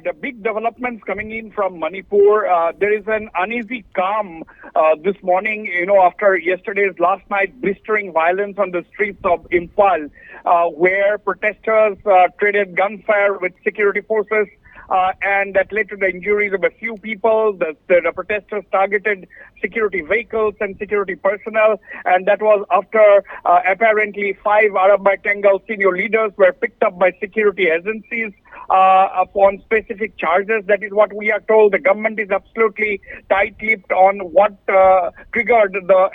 the big developments coming in from Manipur. There is an uneasy calm this morning, after last night blistering violence on the streets of Imphal, where protesters traded gunfire with security forces. And that led to the injuries of a few people. The protesters targeted security vehicles and security personnel, and that was after apparently 5 Arabai Tangle senior leaders were picked up by security agencies upon specific charges. That is what we are told. The government is absolutely tight-lipped on what triggered the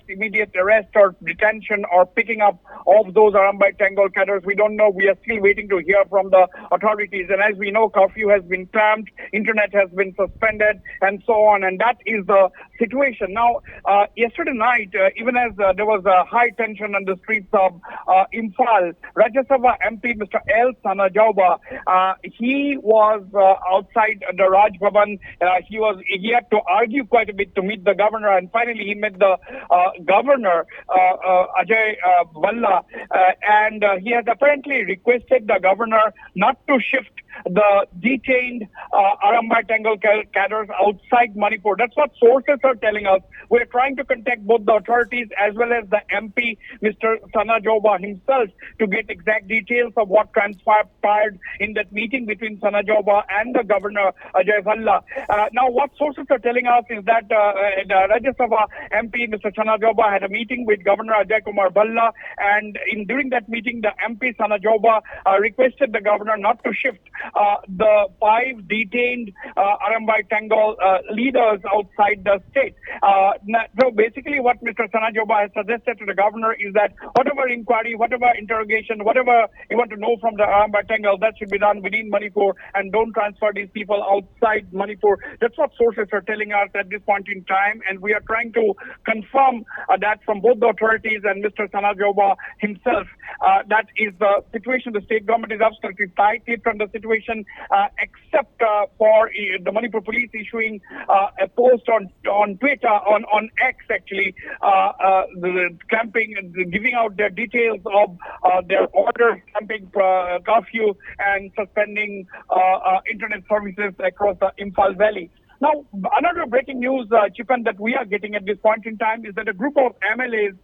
immediate arrest or detention or picking up of those Arabai Tangle cadres. We don't know. We are still waiting to hear from the authorities. And as we know, curfew has been clamped, internet has been suspended, and so on. And that is the situation. Now, yesterday night, even as there was a high tension on the streets of Imphal, Rajya Sabha MP Mr. L. Sanajaoba, he was outside the Raj Bhavan. He had to argue quite a bit to meet the governor, and finally he met the governor, Ajay Valla, and he has apparently requested the governor not to shift the detained Arabai Tangle cadres outside Manipur. That's what sources are telling us. We're trying to contact both the authorities as well as the MP, Mr. Sanajaoba himself, to get exact details of what transpired in that meeting between Sanajaoba and the governor, Ajay Valla. Now, what sources are telling us is that the Rajya Sabha MP, Mr. Sanajaoba, had a meeting with Governor Ajay Kumar Bhalla, and during that meeting, the MP Sanajaoba requested the governor not to shift the 5 detained Arabai Tangle leaders outside the state. So basically what Mr. Sanajaoba has suggested to the governor is that whatever inquiry, whatever interrogation, whatever you want to know from the Arabai Tangle, that should be done within Manipur, and don't transfer these people outside Manipur. That's what sources are telling us at this point in time, and we are trying to confirm that from both the authorities and Mr. Sanajaoba himself. That is the situation. The state government is absolutely tight-lipped on the situation, except for the Manipur police issuing a post on Twitter, on X actually, giving out their details of their orders, camping curfew and suspending internet services across the Imphal Valley. Now, another breaking news, Chipan, that we are getting at this point in time is that a group of MLAs,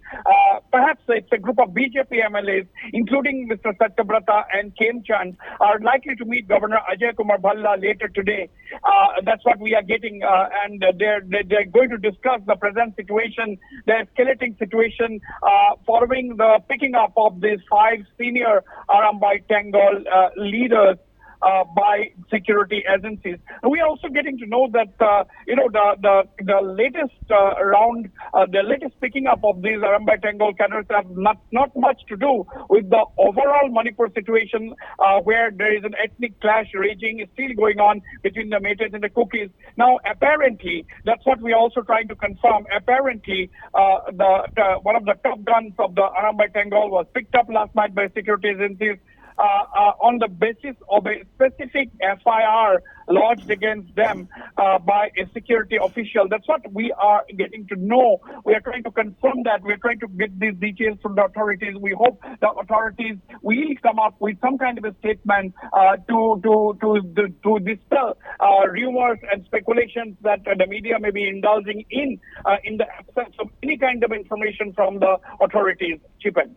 perhaps it's a group of BJP MLAs, including Mr. Satyabrata and Kem Chand, are likely to meet Governor Ajay Kumar Bhalla later today. That's what we are getting, and they're going to discuss the present situation, the escalating situation following the picking up of these 5 senior Arabai Tangle leaders by security agencies. And we are also getting to know that the latest round, the latest picking up of these Arabai Tangle cadres have not much to do with the overall Manipur situation, where there is an ethnic clash raging, is still going on between the Meiteis and the Kukis. Now, apparently, that's what we are also trying to confirm. Apparently, one of the top guns of the Arabai Tangle was picked up last night by security agencies. On the basis of a specific FIR lodged against them by a security official. That's what we are getting to know. We are trying to confirm that. We are trying to get these details from the authorities. We hope the authorities will come up with some kind of a statement to dispel rumors and speculations that the media may be indulging in the absence of any kind of information from the authorities. Chipan.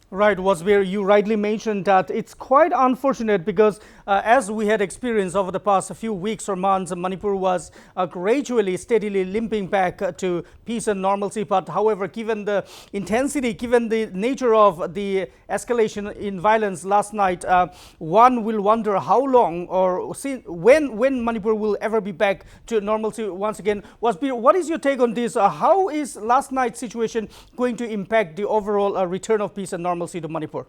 Right, Wasbir, you rightly mentioned that it's quite unfortunate because as we had experienced over the past few weeks or months, Manipur was gradually, steadily limping back to peace and normalcy. But however, given the intensity, given the nature of the escalation in violence last night, one will wonder how long or when Manipur will ever be back to normalcy once again. Wasbir, what is your take on this? How is last night's situation going to impact the overall return of peace and normalcy to Manipur?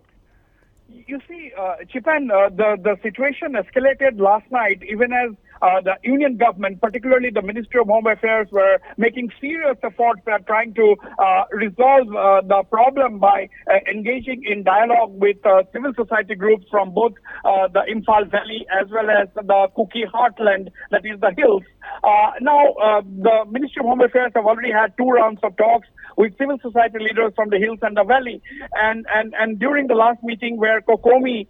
You see, Chipan, the situation escalated last night, even as the union government, particularly the Ministry of Home Affairs, were making serious efforts at trying to resolve the problem by engaging in dialogue with civil society groups from both the Imphal Valley as well as the Kuki heartland, that is the hills. Now, the Ministry of Home Affairs have already had 2 rounds of talks with civil society leaders from the hills and the valley. And during the last meeting where COCOMI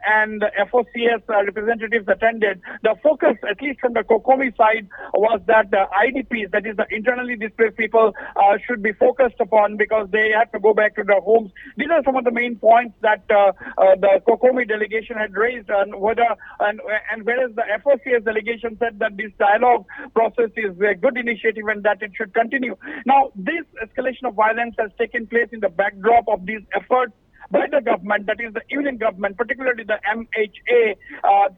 and FOCS representatives attended, the focus, at least from the COCOMI side, was that the IDPs, that is the internally displaced people, should be focused upon because they have to go back to their homes. These are some of the main points that the COCOMI delegation had raised, and whereas the FOCS delegation said that this dialogue process is a good initiative and that it should continue. Now, this escalation of violence has taken place in the backdrop of these efforts by the government, that is the union government, particularly the MHA,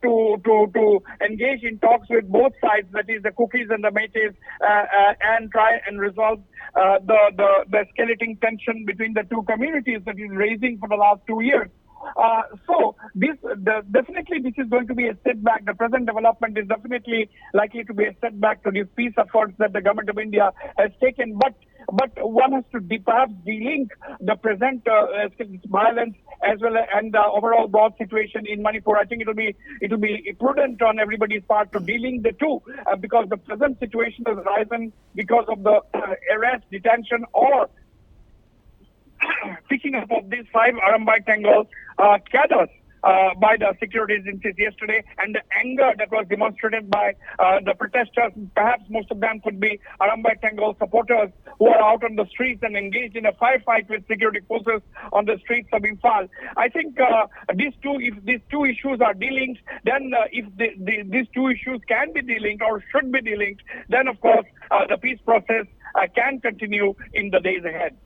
to engage in talks with both sides, that is the Kukis and the Meiteis, and try and resolve the escalating tension between the two communities that is raising for the last 2 years. So definitely this is going to be a setback. The present development is definitely likely to be a setback to these peace efforts that the government of India has taken. But one has to perhaps de-link the present violence as well and the overall broad situation in Manipur. I think it will be prudent on everybody's part to de-link the two because the present situation has arisen because of the arrest, detention, or picking up of these 5 Arambai Tangle cadres by the security agencies yesterday, and the anger that was demonstrated by the protesters. Perhaps most of them could be Arambai Tangle supporters who are out on the streets and engaged in a firefight with security forces on the streets of Imphal. I think if these two issues are de-linked, then if these two issues can be de-linked or should be de-linked, then of course the peace process can continue in the days ahead.